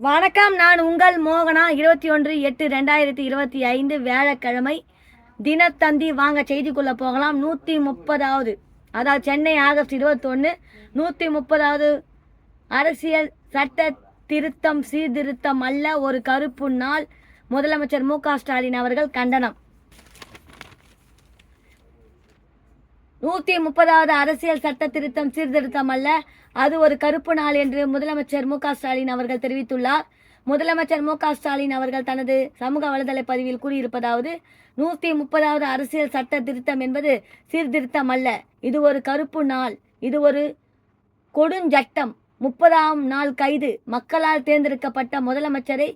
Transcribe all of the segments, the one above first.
வணக்கம், நான் உங்கள் மோகனா. 21/8/2025 வியாழக்கிழமை தினத்தந்தி. வாங்க செய்திக்குள்ளே போகலாம். 130வது, அதாவது சென்னை ஆகஸ்ட் 21, 130வது அரசியல் சட்ட திருத்தம் சீர்திருத்தம் அல்ல, ஒரு கருப்பு நாள். முதலமைச்சர் மு க ஸ்டாலின் அவர்கள் கண்டனம். 130வது அரசியல் சட்ட திருத்தம் சீர்திருத்தம் அல்ல, அது ஒரு கருப்பு நாள் என்று முதலமைச்சர் மு க ஸ்டாலின் அவர்கள் தெரிவித்துள்ளார். முதலமைச்சர் மு க ஸ்டாலின் அவர்கள் தனது சமூக வலைதள பதிவில் கூறியிருப்பதாவது: 130வது அரசியல் சட்ட திருத்தம் என்பது சீர்திருத்தம் அல்ல, இது ஒரு கருப்பு நாள், இது ஒரு கொடுஞ்சட்டம். 30ஆம் நாள் கைது. மக்களால் தேர்ந்தெடுக்கப்பட்ட முதலமைச்சரை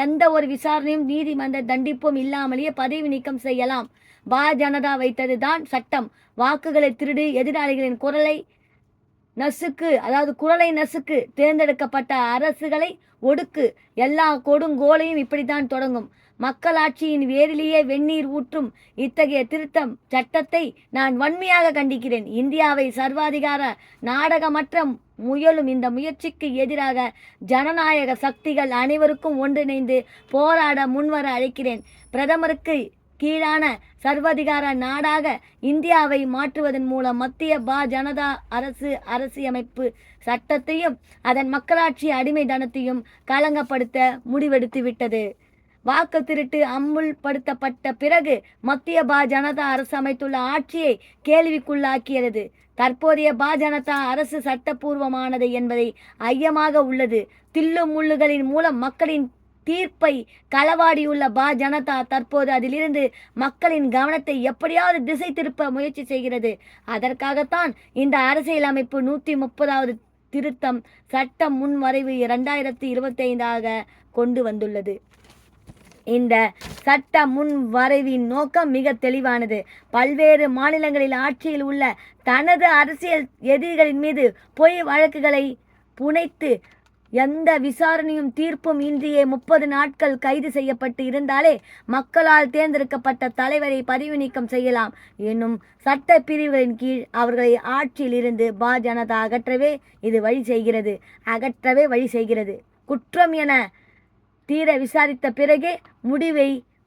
எந்த ஒரு விசாரணையும் நீதிமன்ற தண்டிப்பும் இல்லாமலேயே பதவி நீக்கம் செய்யலாம். பாஜனதா வைத்தது தான் சட்டம். வாக்குகளை திருடி எதிராளிகளின் குரலை நசுக்கு, தேர்ந்தெடுக்கப்பட்ட அரசுகளை ஒடுக்கு. எல்லா கொடுங்கோலையும் இப்படித்தான் தொடங்கும். மக்களாட்சியின் வேரிலேயே வெந்நீர் ஊற்றும் இத்தகைய திருத்தம் சட்டத்தை நான் வன்மையாக கண்டிக்கிறேன். இந்தியாவை சர்வாதிகார நாடகமற்ற முயலும் இந்த முயற்சிக்கு எதிராக ஜனநாயக சக்திகள் அனைவருக்கும் ஒன்றிணைந்து போராட முன்வர அழைக்கிறேன். பிரதமருக்கு கீழான சர்வாதிகார நாடாக இந்தியாவை மாற்றுவதன் மூலம் மத்திய ஜனதா அரசியமைப்பு சட்டத்தையும் அதன் மக்களாட்சி அடிமைத்தனத்தையும் களங்கப்படுத்த முடிவெடுத்து விட்டது. வாக்கு திருட்டு அமுல்படுத்தப்பட்ட பிறகு மத்திய ஜனதா அரசு அமைத்துள்ள ஆட்சியை கேள்விக்குள்ளாக்கியது. தற்போதைய ஜனதா அரசு சட்டப்பூர்வமானது என்பதை ஐயமாக உள்ளது. தில்லு முள்ளுகளின் மூலம் மக்களின் தீர்ப்பை களவாடியுள்ள ஜனதா தற்போது அதிலிருந்து மக்களின் கவனத்தை எப்படியாவது திசை திருப்ப முயற்சி செய்கிறது. அதற்காகத்தான் இந்த அரசியலமைப்பு 130வது திருத்தம் சட்டம் முன்வரைவு 2025 கொண்டு வந்துள்ளது. இந்த சட்ட முன்வரைவின் நோக்கம் மிக தெளிவானது. பல்வேறு மாநிலங்களில் ஆட்சியில் உள்ள தனது அரசியல் எதிரிகளின் மீது பொய் வழக்குகளை புனைத்து எந்த விசாரணையும் தீர்ப்பும் இன்றியே 30 நாட்கள் கைது செய்யப்பட்டு இருந்தாலே மக்களால் தேர்ந்தெடுக்கப்பட்ட தலைவரை பதவி நீக்கம் செய்யலாம் என்னும் சட்ட பிரிவுகளின் கீழ் அவர்களை ஆட்சியில் இருந்து ஜனதா அகற்றவே வழி செய்கிறது. குற்றம் என தீர விசாரித்த பிறகே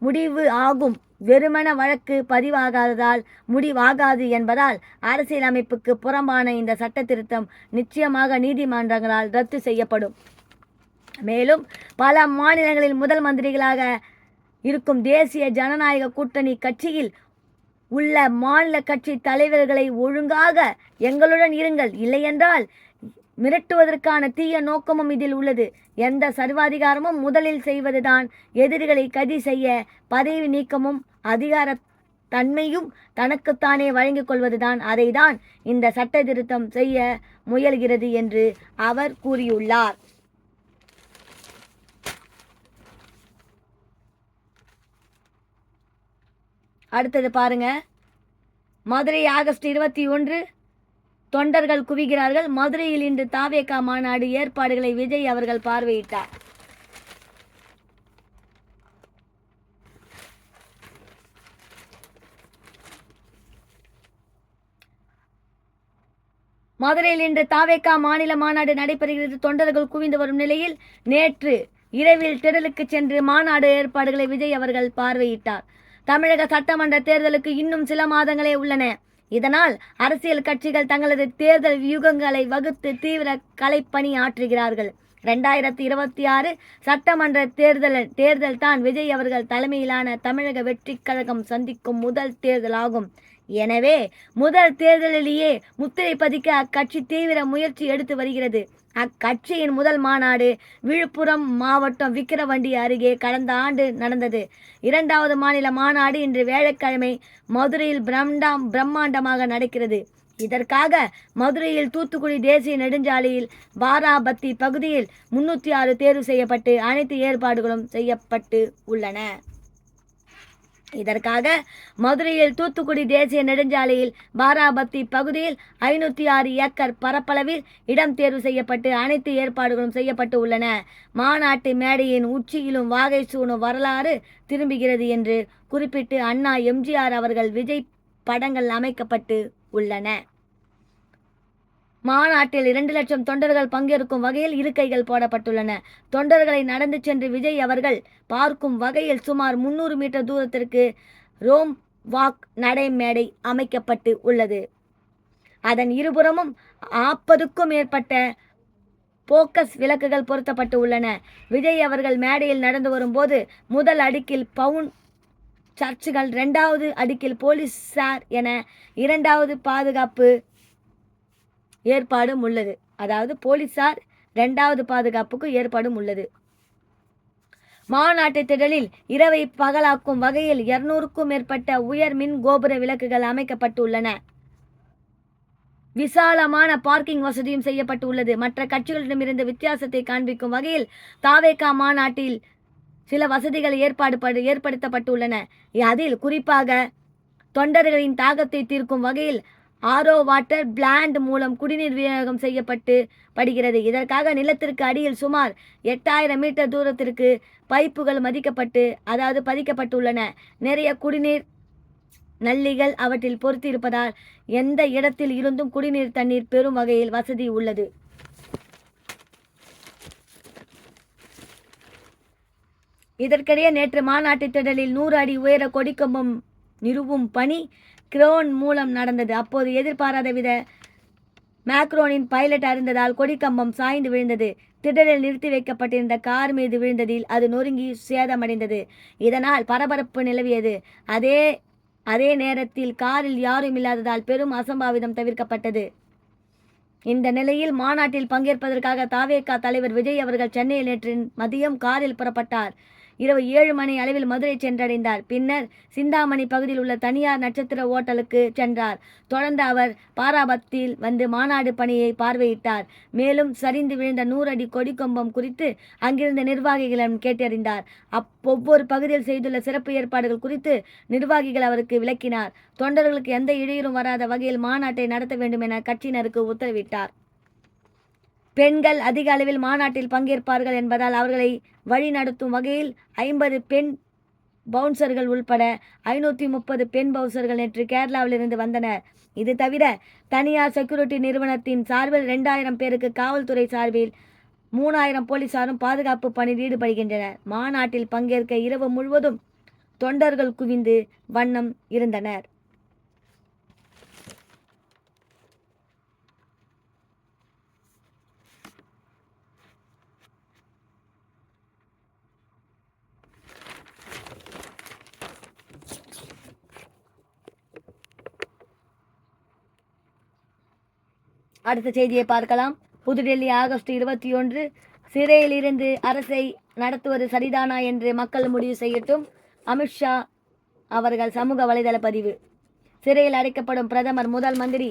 முடிவு ஆகும். வெறுமன வழக்கு பதிவாகாததால் முடிவாகாது என்பதால் அரசியலமைப்புக்கு புறம்பான இந்த சட்ட திருத்தம் நிச்சயமாக நீதிமன்றங்களால் ரத்து செய்யப்படும். மேலும் பல மாநிலங்களில் முதல் மந்திரிகளாக இருக்கும் தேசிய ஜனநாயக கூட்டணி கட்சியில் உள்ள மாநில கட்சி தலைவர்களை ஒழுங்காக எங்களுடன் இருங்கள், இல்லையென்றால் மிரட்டுவதற்கான தீய நோக்கமும் இதில் உள்ளது. எந்த சர்வாதிகாரமும் முதலில் செய்வதுதான் எதிரிகளை கைது செய்ய பதவி நீக்கமும் அதிகார தன்மையும் தனக்குத்தானே வழங்கிக் கொள்வதுதான். அதைதான் இந்த சட்ட திருத்தம் செய்ய முயல்கிறது என்று அவர் கூறியுள்ளார். அடுத்தது பாருங்க. மதுரை ஆகஸ்ட் 21 தொண்டர்கள் குவிகிறார்கள். மதுரையில் இன்று தாவேகா மாநாடு ஏற்பாடுகளை விஜய் அவர்கள் பார்வையிட்டார். மதுரையில் இன்று தாவேகா மாநில மாநாடு நடைபெறுகிறது. தொண்டர்கள் குவிந்து வரும் நிலையில் நேற்று இரவில் திடலுக்கு சென்று மாநாடு ஏற்பாடுகளை விஜய் அவர்கள் பார்வையிட்டார். தமிழக சட்டமன்ற தேர்தலுக்கு இன்னும் சில மாதங்களே உள்ளன. இதனால் அரசியல் கட்சிகள் தங்களது தேர்தல் வியூகங்களை வகுத்து தீவிர கலைப்பணி ஆற்றுகிறார்கள். 2026 சட்டமன்ற தேர்தல் தான் விஜய் அவர்கள் தலைமையிலான தமிழக வெற்றி கழகம் சந்திக்கும் முதல் தேர்தல் ஆகும். எனவே முதல் தேர்தலிலேயே முத்திரை பதிக்க அக்கட்சி தீவிர முயற்சி எடுத்து வருகிறது. அக்கட்சியின் முதல் மாநாடு விழுப்புரம் மாவட்டம் விக்கிரவண்டி அருகே கடந்த ஆண்டு நடந்தது. 2வது மாநில மாநாடு இன்று வியாழக்கிழமை மதுரையில் பிரம்மாண்டமாக நடக்கிறது. இதற்காக மதுரையில் தூத்துக்குடி தேசிய நெடுஞ்சாலையில் பாராபத்தி பகுதியில் 306 தேர்வு செய்யப்பட்டு அனைத்து ஏற்பாடுகளும் செய்யப்பட்டு உள்ளன. இதற்காக மதுரையில் தூத்துக்குடி தேசிய நெடுஞ்சாலையில் பாராபத்தி பகுதியில் 506 ஏக்கர் பரப்பளவில் இடம் தேர்வு செய்யப்பட்டு அனைத்து ஏற்பாடுகளும் செய்யப்பட்டு உள்ளன. மாநாட்டு மேடையின் உச்சியிலும் வாகை சூடும் வரலாறு திரும்புகிறது என்று குறிப்பிட்டு அண்ணா, எம்ஜிஆர் அவர்கள், விஜய் படங்கள் அமைக்கப்பட்டு உள்ளன. மாநாட்டில் 2 லட்சம் தொண்டர்கள் பங்கேற்கும் வகையில் இருக்கைகள் போடப்பட்டுள்ளன. தொண்டர்களை நடந்து சென்று விஜய் அவர்கள் பார்க்கும் வகையில் சுமார் 300 மீட்டர் தூரத்திற்கு ரோம் வாக் நடைமேடை அமைக்கப்பட்டு உள்ளது. அதன் இருபுறமும் 40க்கும் மேற்பட்ட போக்கஸ் விளக்குகள் பொருத்தப்பட்டு உள்ளன. விஜய் அவர்கள் மேடையில் நடந்து வரும்போது முதல் அடுக்கில் பவுன் சர்ச்சுகள், 2வது அடுக்கில் போலீசார் என 2வது பாதுகாப்பு ஏற்பாடும் உள்ளது. அதாவது போலீசார் 2வது பாதுகாப்புக்கு ஏற்பாடும் உள்ளது. மாநாட்டு திடலில் இரவை பகலாக்கும் வகையில் 200க்கும் மேற்பட்ட உயர் மின் கோபுர விளக்குகள் அமைக்கப்பட்டுள்ளன. விசாலமான பார்க்கிங் வசதியும் செய்யப்பட்டு உள்ளது. மற்ற கட்சிகளிடமிருந்து வித்தியாசத்தை காண்பிக்கும் வகையில் தாவேகா மாநாட்டில் சில வசதிகள் ஏற்படுத்தப்பட்டுள்ளன. அதில் குறிப்பாக தொண்டர்களின் தாகத்தை தீர்க்கும் வகையில் ஆரோ வாட்டர் பிளான்ட் மூலம் குடிநீர் விநியோகம் செய்யப்படுகிறது. இதற்காக நிலத்திற்கு அடியில் சுமார் 8000 மீட்டர் தூரத்திற்கு பைப்புகள் பதிக்கப்பட்டுள்ளன. நிறைய குடிநீர் நல்லிகள் அவற்றில் பொருத்தியிருப்பதால் எந்த இடத்தில் இருந்தும் குடிநீர் தண்ணீர் பெறும் வகையில் வசதி உள்ளது. இதற்கிடையே நேற்று மாநாட்டு திடலில் 100 அடி உயர கொடிக்கம்பம் நிறுவும் பணி கிரோன் மூலம் நடந்தது. அப்போது எதிர்பாராத வித மேக்ரோனின் பைலட் அறிந்ததால் கொடிக்கம்பம் சாய்ந்து விழுந்தது. திடலில் நிறுத்தி வைக்கப்பட்டிருந்த கார் மீது விழுந்ததில் அது நொறுங்கி சேதமடைந்தது. இதனால் பரபரப்பு நிலவியது. அதே நேரத்தில் காரில் யாரும் இல்லாததால் பெரும் அசம்பாவிதம் தவிர்க்கப்பட்டது. இந்த நிலையில் மாநாட்டில் பங்கேற்பதற்காக தாவேகா தலைவர் விஜய் அவர்கள் சென்னையில் நேற்று மதியம் காரில் புறப்பட்டார். இரவு 7 மணி அளவில் மதுரை சென்றடைந்தார். பின்னர் சிந்தாமணி பகுதியில் உள்ள தனியார் நட்சத்திர ஓட்டலுக்கு சென்றார். தொடர்ந்து அவர் பாராபத்தில் வந்து மாநாடு பணியை பார்வையிட்டார். மேலும் சரிந்து விழுந்த 100 அடி கொடிக்கம்பம் குறித்து அங்கிருந்த நிர்வாகிகளிடம் கேட்டறிந்தார். ஒவ்வொரு பகுதியில் செய்துள்ள சிறப்பு ஏற்பாடுகள் குறித்து நிர்வாகிகள் அவருக்கு விளக்கினார். தொண்டர்களுக்கு எந்த இடையூறும் வராத வகையில் மாநாட்டை நடத்த வேண்டும் என கட்சியினருக்கு உத்தரவிட்டார். பெண்கள் அதிக அளவில் மாநாட்டில் பங்கேற்பார்கள் என்பதால் அவர்களை வழி நடத்தும் வகையில் 50 பெண் பவுன்சர்கள் உள்பட 530 பெண் பவுன்சர்கள் நேற்று கேரளாவிலிருந்து வந்தனர். இது தவிர தனியார் செக்யூரிட்டி நிறுவனத்தின் சார்பில் 2000 பேருக்கு, காவல்துறை சார்பில் 3000 போலீசாரும் பாதுகாப்பு பணியில் ஈடுபடுகின்றனர். மாநாட்டில் பங்கேற்க இரவு முழுவதும் தொண்டர்கள் குவிந்து வண்ணம் இருந்தனர். அடுத்த செய்தியை பார்க்கலாம். புதுடெல்லி ஆகஸ்ட் 21 சிறையில் இருந்து அரசை நடத்துவது சரிதானா என்று மக்கள் முடிவு செய்யட்டும். அமித்ஷா அவர்கள் சமூக வலைதள பதிவு. சிறையில் அடைக்கப்படும் பிரதமர் முதல் மந்திரி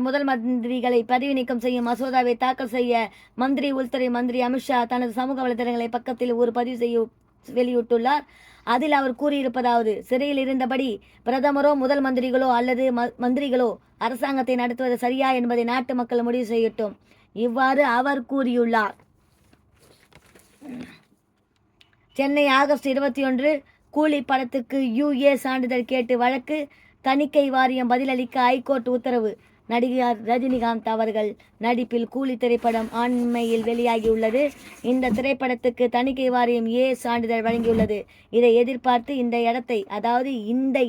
முதல் மந்திரிகளை பதவி நீக்கம் செய்யும் மசோதாவை தாக்கல் செய்ய மந்திரி உள்துறை மந்திரி அமித்ஷா தனது சமூக வலைதளங்களை பக்கத்தில் ஒரு பதிவு வெளியிட்டுள்ளார். அதில் அவர் கூறியிருப்பதாவது: சிறையில் இருந்தபடி பிரதமரோ முதல் மந்திரிகளோ அல்லது மந்திரிகளோ அரசாங்கத்தை நடத்துவது சரியா என்பதை நாட்டு மக்கள் முடிவு செய்யட்டும். இவ்வாறு அவர் கூறியுள்ளார். சென்னை ஆகஸ்ட் 21 கூலி படத்துக்கு UA சான்றிதழ் கேட்டு வழக்கு. தணிக்கை வாரியம் பதிலளிக்க ஐகோர்ட் உத்தரவு. நடிகர் ரஜினிகாந்த் அவர்கள் நடிப்பில் கூலி திரைப்படம் அண்மையில் வெளியாகியுள்ளது. இந்த திரைப்படத்துக்கு தணிக்கை வாரியம் A சான்றிதழ் வழங்கியுள்ளது. இதை எதிர்பார்த்து இந்த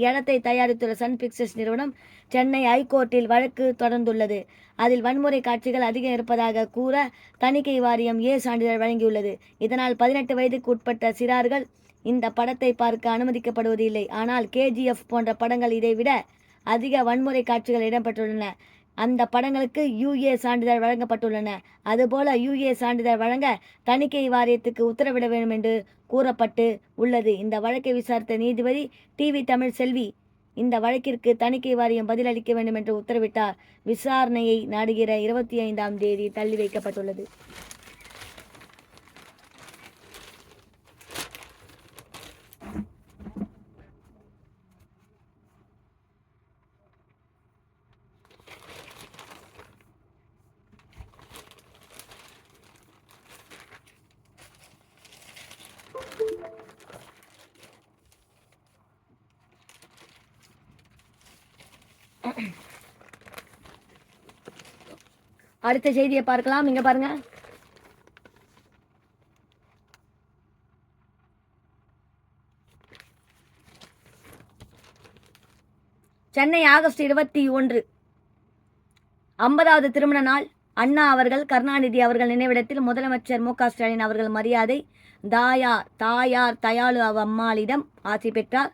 இடத்தை தயாரித்துள்ள சன் பிக்சர்ஸ் நிறுவனம் சென்னை ஐகோர்ட்டில் வழக்கு தொடர்ந்துள்ளது. அதில் வன்முறை காட்சிகள் அதிகம் இருப்பதாக கூற தணிக்கை வாரியம் A சான்றிதழ் வழங்கியுள்ளது. இதனால் 18 வயதுக்கு உட்பட்ட சிறார்கள் இந்த படத்தை பார்க்க அனுமதிக்கப்படுவது இல்லை. ஆனால் KGF போன்ற படங்கள் இதைவிட அதிக வன்முறை காட்சிகள் இடம்பெற்றுள்ளன. அந்த படங்களுக்கு UA சான்றிதழ் வழங்கப்பட்டுள்ளன. அதுபோல UA சான்றிதழ் வழங்க தணிக்கை வாரியத்துக்கு உத்தரவிட வேண்டும் என்று கூறப்பட்டு உள்ளது. இந்த வழக்கை விசாரித்த நீதிபதி TV தமிழ் செல்வி இந்த வழக்கிற்கு தணிக்கை வாரியம் பதிலளிக்க வேண்டும் என்று உத்தரவிட்டார். விசாரணையை நாடுகிற 25ஆம் தேதி தள்ளி வைக்கப்பட்டுள்ளது. அடுத்த செய்தியை பார்க்கலாம். இங்க பாருங்க. சென்னை ஆகஸ்ட் 21 50வது திருமண நாள். அண்ணா அவர்கள் கருணாநிதி அவர்கள் நினைவிடத்தில் முதலமைச்சர் மு க ஸ்டாலின் அவர்கள் மரியாதை. தாயார் தயாளு அம்மாளிடம் ஆசி பெற்றார்.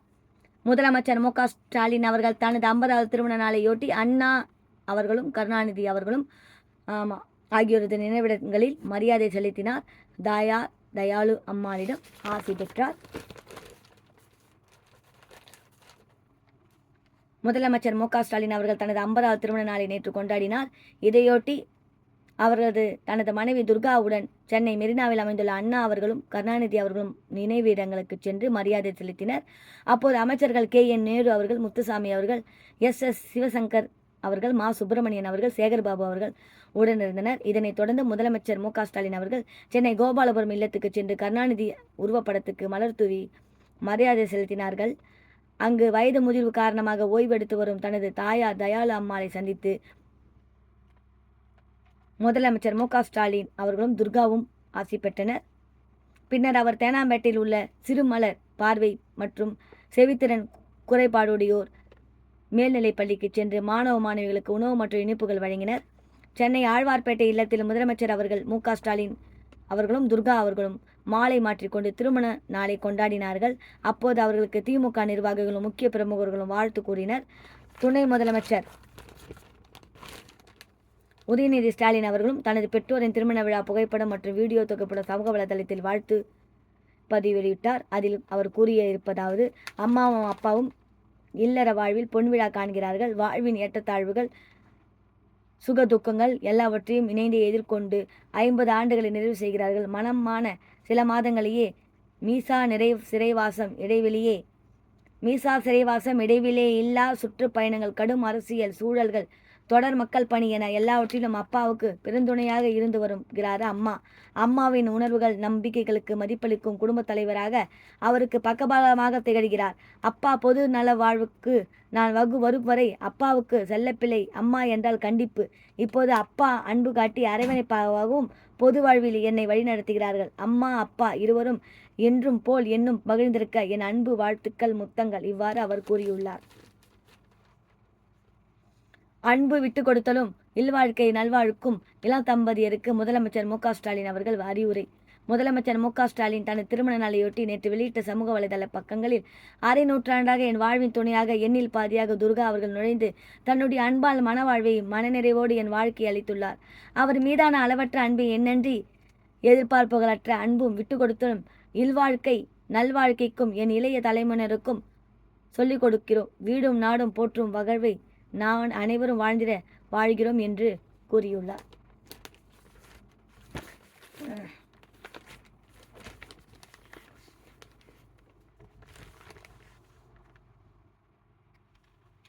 முதலமைச்சர் மு க ஸ்டாலின் அவர்கள் தனது 50வது திருமண நாளையொட்டி அண்ணா அவர்களும் கருணாநிதி அவர்களும் ஆகியோரது நினைவிடங்களில் மரியாதை செலுத்தினார். தயாளு அம்மாளிடம் ஆசி பெற்றார். முதலமைச்சர் மு க ஸ்டாலின் அவர்கள் தனது 50வது திருமண நாளை நேற்று கொண்டாடினார். இதையொட்டி அவரது தனது மனைவி துர்காவுடன் சென்னை மெரினாவில் அமைந்துள்ள அண்ணா அவர்களும் கருணாநிதி அவர்களும் நினைவிடங்களுக்கு சென்று மரியாதை செலுத்தினர். அப்போது அமைச்சர்கள் KN நேரு அவர்கள், முத்துசாமி அவர்கள், SS சிவசங்கர் அவர்கள், மா சுப்பிரமணியன் அவர்கள், சேகர்பாபு அவர்கள் உடனிருந்தனர். இதனைத் தொடர்ந்து முதலமைச்சர் மு க ஸ்டாலின் அவர்கள் சென்னை கோபாலபுரம் இல்லத்துக்கு சென்று கருணாநிதி உருவப்படத்துக்கு மலர் தூவி மரியாதை செலுத்தினார்கள். அங்கு வயது முதிர்வு காரணமாக ஓய்வெடுத்து வரும் தனது தாயார் தயாளு அம்மாளை சந்தித்து முதலமைச்சர் மு க ஸ்டாலின் அவர்களும் துர்காவும் ஆசி பெற்றனர். பின்னர் அவர் தேனாம்பேட்டையில் உள்ள சிறுமலர் பார்வை மற்றும் செவித்திறன் குறைபாடுடையோர் மேல்நிலைப் பள்ளிக்கு சென்று மாணவ மாணவிகளுக்கு உணவு மற்றும் இனிப்புகள் வழங்கினர். சென்னை ஆழ்வார்பேட்டை இல்லத்தில் முதலமைச்சர் அவர்கள் மு க ஸ்டாலின் அவர்களும் துர்கா அவர்களும் மாலை மாற்றிக்கொண்டு திருமண நாளை கொண்டாடினார்கள். அப்போது அவர்களுக்கு திமுக நிர்வாகிகளும் முக்கிய பிரமுகர்களும் வாழ்த்து கூறினர். துணை முதலமைச்சர் உதயநிதி ஸ்டாலின் அவர்களும் தனது பெற்றோரின் திருமண விழா புகைப்படம் மற்றும் வீடியோ தொகுப்படம் சமூக வலைதளத்தில் வாழ்த்து பதிவு வெளியிட்டார். அதில் அவர் கூறியிருப்பதாவது: அம்மாவும் அப்பாவும் இல்லற வாழ்வில் பொன்விழா காண்கிறார்கள். வாழ்வின் ஏற்றத்தாழ்வுகள் சுக துக்கங்கள் எல்லாவற்றையும் இணைந்து எதிர்கொண்டு 50 ஆண்டுகளை நிறைவு செய்கிறார்கள். மனமான சில மாதங்களையே மீசா சிறைவாசம் இடைவெளியே இல்லா சுற்றுப்பயணங்கள், கடும் அரசியல் சூழல்கள், தொடர் மக்கள் பணி என எல்லாவற்றிலும் அப்பாவுக்கு பெருந்துணையாக இருந்து வருகிறார் அம்மா. அம்மாவின் உணர்வுகள் நம்பிக்கைகளுக்கு மதிப்பளிக்கும் குடும்பத் தலைவராக அவருக்கு பக்கபலமாக திகழ்கிறார். அப்பா பொது நல வாழ்வுக்கு நான் வரும் வரை அப்பாவுக்கு செல்லப்பிள்ளை, அம்மா என்றால் கண்டிப்பு. இப்போது அப்பா அன்பு காட்டி அரவணைப்பாகவும் பொது வாழ்வில் என்னை வழிநடத்துகிறார்கள். அம்மா அப்பா இருவரும் என்றும் போல் என்னும் மகிழ்ந்திருக்க என் அன்பு வாழ்த்துக்கள், முத்தங்கள். இவ்வாறு அவர் கூறியுள்ளார். அன்பு விட்டு கொடுத்தலும் இல்வாழ்க்கை நல்வாழ்க்கும் இளம் தம்பதியருக்கு முதலமைச்சர் மு க ஸ்டாலின் அவர்கள் அறிவுரை. முதலமைச்சர் மு க ஸ்டாலின் தனது திருமண நாளையொட்டி நேற்று வெளியிட்ட சமூக வலைதள பக்கங்களில், அரை நூற்றாண்டாக என் வாழ்வின் துணையாக எண்ணில் பாதியாக துர்கா அவர்கள் நுழைந்து தன்னுடைய அன்பால் மனவாழ்வை மனநிறைவோடு என் வாழ்க்கையை அளித்துள்ளார். அவர் மீதான அளவற்ற அன்பை எண்ணன்றி எதிர்பார்ப்புகளற்ற அன்பும் விட்டு கொடுத்தலும் இல்வாழ்க்கை நல்வாழ்க்கைக்கும் என் இளைய தலைமுறையினருக்கும் சொல்லிக் கொடுக்கிறோம். வீடும் நாடும் போற்றும் வகழ்வை நான் அனைவரும் வாழ்ந்திட வாழ்கிறோம் என்று கூறியுள்ளார்.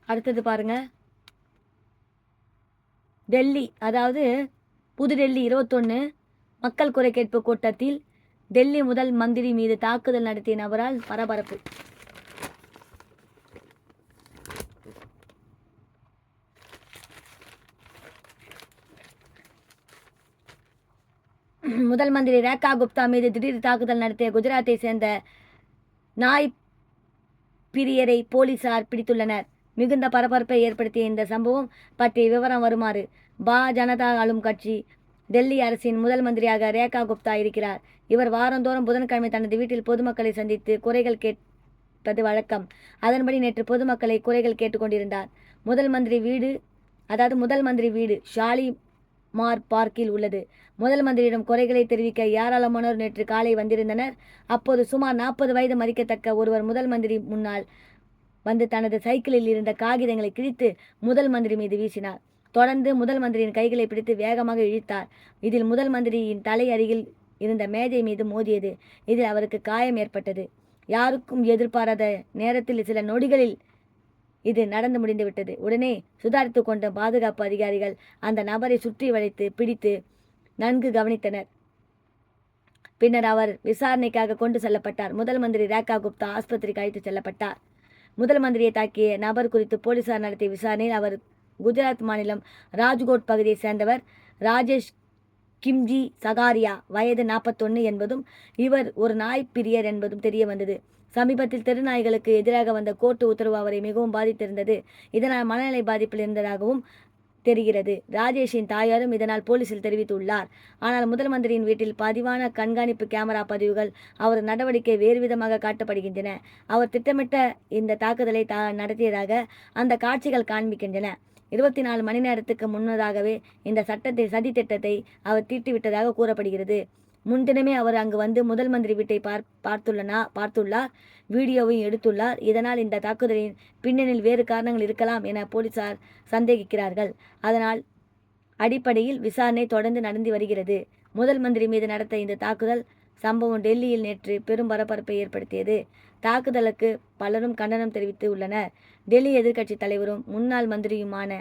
அடுத்தது பாருங்க. டெல்லி, அதாவது புதுடெல்லி 21 மக்கள் குறை கேட்பு கூட்டத்தில் டெல்லி முதல் மந்திரி மீது தாக்குதல் நடத்திய நபரால் பரபரப்பு. முதல் மந்திரி ரேகா குப்தா மீது திடீர் தாக்குதல் நடத்திய குஜராத்தை சேர்ந்த நாய் பிரியரை போலீசார் பிடித்துள்ளனர். மிகுந்த பரபரப்பை ஏற்படுத்திய இந்த சம்பவம் பற்றிய விவரம் வருமாறு. ஜனதா ஆளும் கட்சி டெல்லி அரசின் முதல் மந்திரியாக ரேகா குப்தா இருக்கிறார். இவர் வாரந்தோறும் புதன்கிழமை தனது வீட்டில் பொதுமக்களை சந்தித்து குறைகள் கேட்பது வழக்கம். அதன்படி நேற்று பொதுமக்களை குறைகள் கேட்டுக்கொண்டிருந்தார். முதல் மந்திரி வீடு ஷாலிமார் பார்க்கில் உள்ளது. முதல் மந்திரியிடம் குறைகளை தெரிவிக்க ஏராளமானோர் நேற்று காலை வந்திருந்தனர். அப்போது சுமார் 40 வயது மதிக்கத்தக்க ஒருவர் முதல் மந்திரி முன்னால் வந்து தனது சைக்கிளில் இருந்த காகிதங்களை கிழித்து முதல் மந்திரி மீது வீசினார். தொடர்ந்து முதல் மந்திரியின் கைகளை பிடித்து வேகமாக இழுத்தார். இதில் முதல் மந்திரியின் தலை அருகில் இருந்த மேஜை மீது மோதியது. இதில் அவருக்கு காயம் ஏற்பட்டது. யாருக்கும் எதிர்பாராத நேரத்தில் சில நொடிகளில் இது நடந்து முடிந்துவிட்டது. உடனே சுதாரித்து கொண்ட பாதுகாப்பு அதிகாரிகள் அந்த நபரை சுற்றி வளைத்து பிடித்து நன்கு கவனித்தனர். பின்னர் அவர் விசாரணைக்காக கொண்டு செல்லப்பட்டார். முதல் மந்திரி ரேகா குப்தா ஆஸ்பத்திரிக்கு அழைத்து செல்லப்பட்டார். முதல் மந்திரியை தாக்கிய நபர் குறித்து போலீசார் நடத்திய விசாரணையில் அவர் குஜராத் மாநிலம் ராஜ்கோட் பகுதியை சேர்ந்தவர் ராஜேஷ் கிம்ஜி சகாரியா, வயது 41 என்பதும் இவர் ஒரு நாய் பிரியர் என்பதும் தெரிய வந்தது. சமீபத்தில் தெருநாய்களுக்கு எதிராக வந்த கோர்ட்டு உத்தரவு அவரை மிகவும் பாதித்திருந்தது. இதனால் மனநிலை பாதிப்பில் இருந்ததாகவும் தெரிகிறது. ராஜேஷின் தாயாரும் இதனால் போலீசில் தெரிவித்துள்ளார். ஆனால் முதல் மந்திரியின் வீட்டில் பதிவான கண்காணிப்பு கேமரா பதிவுகள் அவர் நடவடிக்கை வேறு விதமாக காட்டப்படுகின்றன. அவர் திட்டமிட்ட இந்த தாக்குதலை நடத்தியதாக அந்த காட்சிகள் காண்பிக்கின்றன. 24 மணி நேரத்துக்கு முன்னதாகவே இந்த சதி திட்டத்தை அவர் தீட்டிவிட்டதாக கூறப்படுகிறது. முன்தினமே அவர் அங்கு வந்து முதல் மந்திரி வீட்டை பார்த்துள்ளார், வீடியோவையும் எடுத்துள்ளார். இதனால் இந்த தாக்குதலின் பின்னணியில் வேறு காரணங்கள் இருக்கலாம் என போலீசார் சந்தேகிக்கிறார்கள். அதனால் அடிப்படையில் விசாரணை தொடர்ந்து நடந்து வருகிறது. முதல் மந்திரி மீது நடத்த இந்த தாக்குதல் சம்பவம் டெல்லியில் நேற்று பெரும் பரபரப்பை ஏற்படுத்தியது. தாக்குதலுக்கு பலரும் கண்டனம் தெரிவித்து உள்ளனர். டெல்லி எதிர்க்கட்சி தலைவரும் முன்னாள் மந்திரியுமான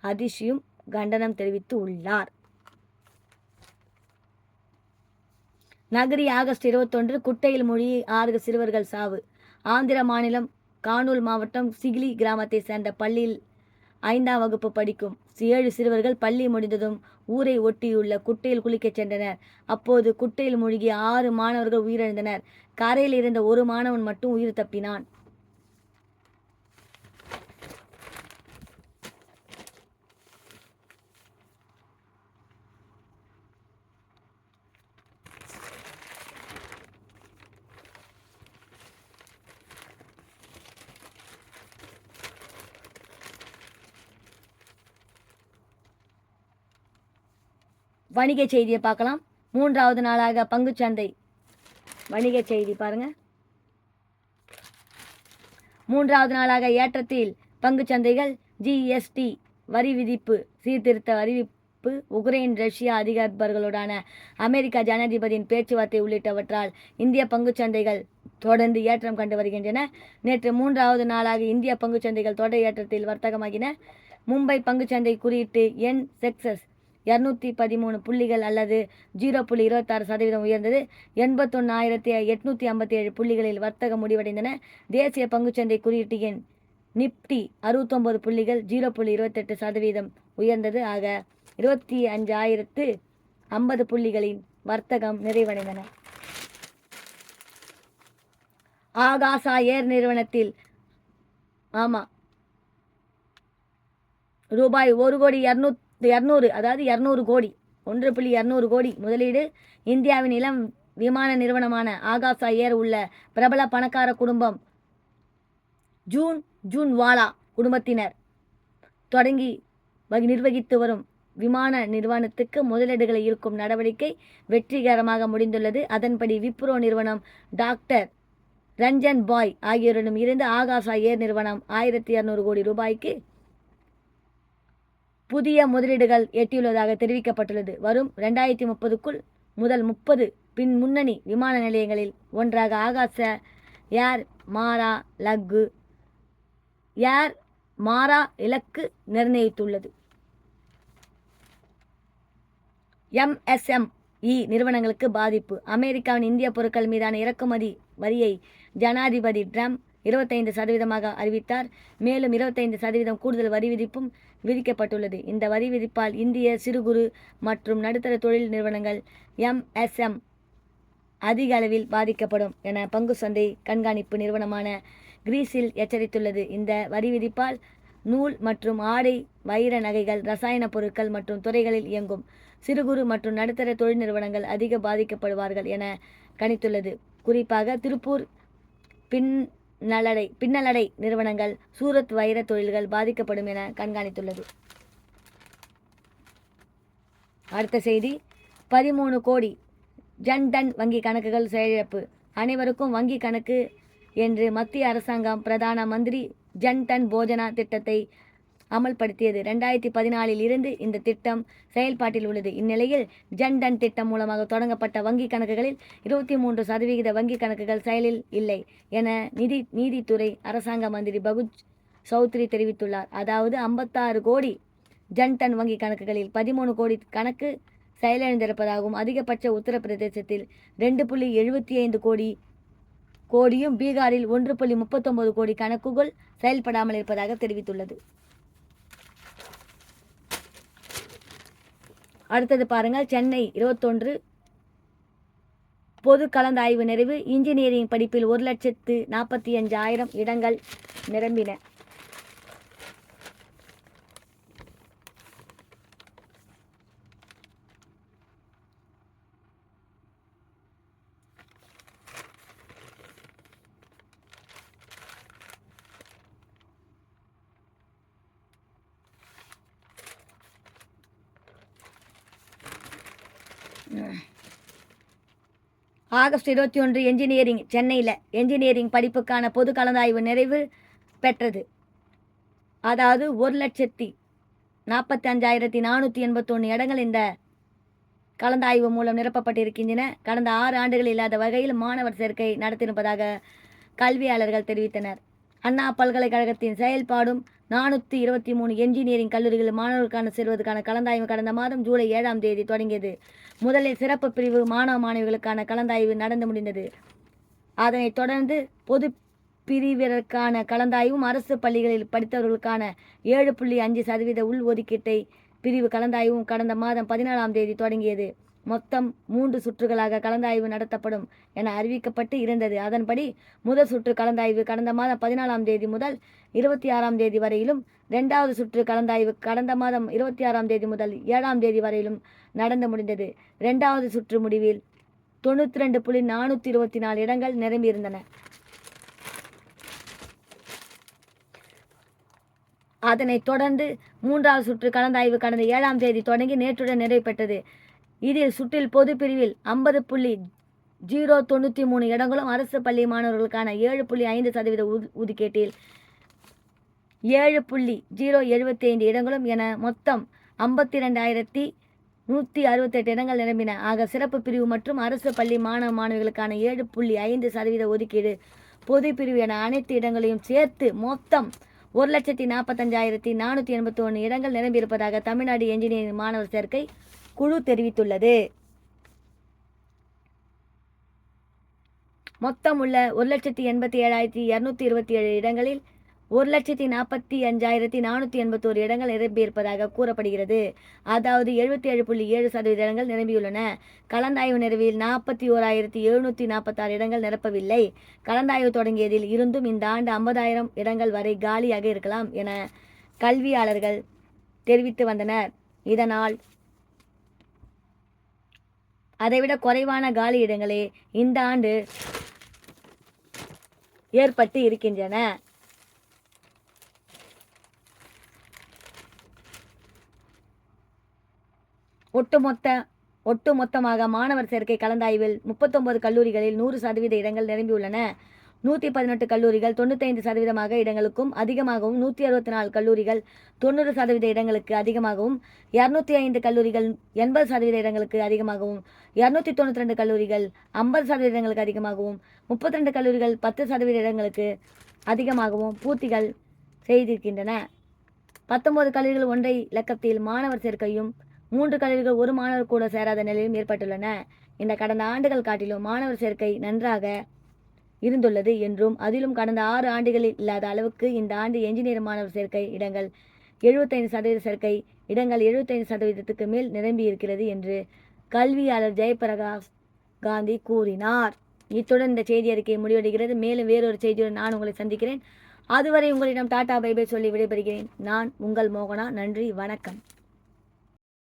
அதிஷியும் கண்டனம் தெரிவித்து உள்ளார். நகரி ஆகஸ்ட் 21 குட்டையில் மூழ்கி 6 சிறுவர்கள் சாவு. ஆந்திர மாநிலம் கானூல் மாவட்டம் சிகிலி கிராமத்தை சேர்ந்த பள்ளியில் 5ஆம் வகுப்பு படிக்கும் 7 சிறுவர்கள் பள்ளி முடிந்ததும் ஊரை ஒட்டியுள்ள குட்டையில் குளிக்கச் சென்றனர். அப்போது குட்டையில் மூழ்கி 6 மாணவர்கள் உயிரிழந்தனர். கரையில் இருந்த ஒரு மாணவன் மட்டும் உயிர் தப்பினான். வணிக செய்தியை பார்க்கலாம். 3வது நாளாக பங்குச்சந்தை வணிக செய்தி பாருங்க. 3வது நாளாக ஏற்றத்தில் பங்குச்சந்தைகள். ஜிஎஸ்டி வரி விதிப்பு சீர்திருத்த அறிவிப்பு, உக்ரைன் ரஷ்யா அதிகாரிகளுடனான அமெரிக்கா ஜனாதிபதியின் பேச்சுவார்த்தை உள்ளிட்டவற்றால் இந்திய பங்குச்சந்தைகள் தொடர்ந்து ஏற்றம் கண்டு வருகின்றன. நேற்று 3வது நாளாக இந்திய பங்குச்சந்தைகள் தொடர் ஏற்றத்தில் வர்த்தகமாகின. மும்பை பங்குச்சந்தை குறியீட்டு எண் செக்சஸ் 213 புள்ளிகள் அல்லது 0.26% உயர்ந்தது. 81,857 புள்ளிகளில் வர்த்தகம் முடிவடைந்தன. தேசிய பங்குச்சந்தை குறியீட்டு எண் நிப்டி 69 புள்ளிகள் 0.28% உயர்ந்தது. ஆக 25,050 புள்ளிகளின் வர்த்தகம் நிறைவடைந்தன. ஆகாசா ஏர் நிறுவனத்தில் ரூபாய் 200 கோடி 1.200 கோடி முதலீடு. இந்தியாவின் இளம் விமான நிறுவனமான ஆகாசா ஏர் உள்ள பிரபல பணக்கார குடும்பம் ஜூன்வாலா குடும்பத்தினர் தொடங்கி நிர்வகித்து வரும் விமான நிறுவனத்துக்கு முதலீடுகளை ஈர்க்கும் நடவடிக்கை வெற்றிகரமாக முடிந்துள்ளது. அதன்படி விப்ரோ நிறுவனம் டாக்டர் ரஞ்சன் பாய் ஆகியோரிடம் இருந்து ஆகாசா ஏர் நிறுவனம் 1,200 கோடி ரூபாய்க்கு புதிய முதலீடுகள் எட்டியுள்ளதாக தெரிவிக்கப்பட்டுள்ளது. வரும் 2030க்குள் முதல் 30 முன்னணி விமான நிலையங்களில் ஒன்றாக ஆகாசா ஏர் மாரா இலக்கு நிர்ணயித்துள்ளது. MSME நிறுவனங்களுக்கு பாதிப்பு. அமெரிக்காவின் இந்திய பொருட்கள் மீதான இறக்குமதி வரியை ஜனாதிபதி ட்ரம்ப் 25% அறிவித்தார். மேலும் 25% கூடுதல் வரி விதிப்பும் விதிக்கப்பட்டுள்ளது. இந்த வரி விதிப்பால் இந்திய சிறு குறு மற்றும் நடுத்தர தொழில் நிறுவனங்கள் MSM அதிக அளவில் பாதிக்கப்படும் என பங்கு சந்தை கண்காணிப்பு நிறுவனமான கிரீஸில் எச்சரித்துள்ளது. இந்த வரி விதிப்பால் நூல் மற்றும் ஆடை, வைர நகைகள், ரசாயன பொருட்கள் மற்றும் துறைகளில் இயங்கும் சிறு குறு மற்றும் நடுத்தர தொழில் நிறுவனங்கள் அதிக பாதிக்கப்படுவார்கள் என கணித்துள்ளது. குறிப்பாக திருப்பூர் பின்னலடை நிறுவனங்கள், சூரத் வைர தொழில்கள் பாதிக்கப்படும் என கண்காணித்துள்ளது. அடுத்த செய்தி, 13 கோடி ஜன்தன் வங்கி கணக்குகள் செயலிழப்பு. அனைவருக்கும் வங்கி கணக்கு என்று மத்திய அரசாங்கம் பிரதான மந்திரி ஜன்தன் போஜனா திட்டத்தை அமல்படுத்தியது. 2014 இருந்து இந்த திட்டம் செயல்பாட்டில் உள்ளது. இந்நிலையில் ஜன்தன் திட்டம் மூலமாக தொடங்கப்பட்ட வங்கி கணக்குகளில் 23% வங்கி கணக்குகள் செயலில் இல்லை என நீதித்துறை அரசாங்க மந்திரி பகுஜ் சௌத்ரி தெரிவித்துள்ளார். அதாவது 56 கோடி ஜன்தன் வங்கி கணக்குகளில் 13 கோடி கணக்கு செயலிழந்திருப்பதாகவும், அதிகபட்ச உத்தரப்பிரதேசத்தில் 2.75 கோடியும் பீகாரில் 1.39 கோடி கணக்குகள் செயல்படாமல் இருப்பதாக தெரிவித்துள்ளது. அடுத்தது பாருங்கள், சென்னை 21 பொது கலந்தாய்வு நிறைவு. இன்ஜினியரிங் படிப்பில் 1,45,000 இடங்கள் நிரம்பின. ஆகஸ்ட் 21 என்ஜினியரிங் சென்னையில் என்ஜினியரிங் படிப்புக்கான பொது கலந்தாய்வு நிறைவு பெற்றது. அதாவது 1,45,481 இடங்கள் இந்த கலந்தாய்வு மூலம் நிரப்பப்பட்டிருக்கின்றன. கடந்த 6 ஆண்டுகள் இல்லாத வகையில் மாணவர் சேர்க்கை நடத்தியிருப்பதாக கல்வியாளர்கள் தெரிவித்தனர். அண்ணா பல்கலைக்கழகத்தின் செயல்பாடும் 423 என்ஜினியரிங் கல்லூரிகளில் மாணவர்களுக்கான சேர்வதற்கான கலந்தாய்வு கடந்த மாதம் ஜூலை 7ஆம் தேதி தொடங்கியது. முதலில் சிறப்பு பிரிவு மாணவ மாணவிகளுக்கான கலந்தாய்வு நடந்து முடிந்தது. அதனைத் தொடர்ந்து பொது பிரிவினருக்கான கலந்தாய்வும் அரசு பள்ளிகளில் படித்தவர்களுக்கான 7.5% உள் ஒதுக்கீட்டை பிரிவு கலந்தாய்வும் கடந்த மாதம் 14ஆம் தேதி தொடங்கியது. மொத்தம் 3 சுற்றுகளாக கலந்தாய்வு நடத்தப்படும் என அறிவிக்கப்பட்டு இருந்தது. அதன்படி முதல் சுற்று கலந்தாய்வு கடந்த மாதம் 14ஆம் தேதி முதல் 26ஆம் தேதி வரையிலும், 2வது சுற்று கலந்தாய்வு கடந்த மாதம் 26ஆம் தேதி முதல் 7ஆம் தேதி வரையிலும் நடந்து முடிந்தது. 2வது சுற்று முடிவில் 92.424 இடங்கள் நிரம்பியிருந்தன. அதனைத் தொடர்ந்து 3வது சுற்று கலந்தாய்வு கடந்த 7ஆம் தேதி தொடங்கி நேற்றுடன் நிறைவு பெற்றது. இதில் சுற்றில் பொது பிரிவில் 50.093 இடங்களும், அரசு பள்ளி மாணவர்களுக்கான 7.5% ஒதுக்கீட்டில் 7.075 இடங்களும் என மொத்தம் 52,168 இடங்கள் நிரம்பின. ஆக சிறப்பு பிரிவு மற்றும் அரசு பள்ளி மாணவ மாணவிகளுக்கான 7.5% ஒதுக்கீடு, பொது பிரிவு என அனைத்து இடங்களையும் சேர்த்து மொத்தம் 1,45,481 இடங்கள் நிரம்பியிருப்பதாக தமிழ்நாடு என்ஜினியரிங் மாணவர் சேர்க்கை குழு தெரிவித்துள்ளது. மொத்தம் உள்ள 1,87,227 இடங்களில் 1,45,481 இடங்கள் நிரம்பியிருப்பதாக கூறப்படுகிறது. அதாவது 77.7% இடங்கள் நிரம்பியுள்ளன. கலந்தாய்வு நிறைவில் 41,746 இடங்கள் நிரப்பவில்லை. கலந்தாய்வு தொடங்கியதில் இருந்தும் இந்த ஆண்டு 50,000 இடங்கள் வரை காலியாக இருக்கலாம் என கல்வியாளர்கள் தெரிவித்து வந்தனர். இதனால் அதைவிட குறைவான காலி இடங்களே இந்த ஆண்டு ஏற்பட்டு இருக்கின்றன. ஒட்டுமொத்தமாக மாணவர் சேர்க்கை கலந்தாய்வில் 39 கல்லூரிகளில் 100% இடங்கள் நிரம்பியுள்ளன. 118 கல்லூரிகள் 95% இடங்களுக்கும் அதிகமாகவும், 164 கல்லூரிகள் 90% இடங்களுக்கு அதிகமாகவும், 205 கல்லூரிகள் 80% இடங்களுக்கு அதிகமாகவும், 292 கல்லூரிகள் 50% இடங்களுக்கு அதிகமாகவும், 32 கல்லூரிகள் 10% இடங்களுக்கு அதிகமாகவும் பூர்த்திகள் செய்திருக்கின்றன. 19 கல்லூரிகள் 1.5 இலக்கத்தில் மாணவர் சேர்க்கையும், 3 கல்லூரிகள் 1 மாணவர் கூட சேராத நிலையிலும் ஏற்பட்டுள்ளன. இந்த கடந்த ஆண்டுகள் காட்டிலும் மாணவர் சேர்க்கை நன்றாக இருந்துள்ளது என்றும், அதிலும் கடந்த 6 ஆண்டுகளில் இல்லாத அளவுக்கு இந்த ஆண்டு என்ஜினியர் மாணவர் சேர்க்கை இடங்கள் 75% சேர்க்கை இடங்கள் 75%க்கு மேல் நிரம்பி இருக்கிறது என்று கல்வியாளர் ஜெயபிரகாஷ் காந்தி கூறினார். இத்துடன் இந்த செய்தி அறிக்கை முடிவடைகிறது. மேலும் வேறொரு செய்தியுடன் நான் உங்களை சந்திக்கிறேன். அதுவரை உங்களிடம் டாடா பை பை சொல்லி விடைபெறுகிறேன். நான் உங்கள் மோகனா. நன்றி, வணக்கம்.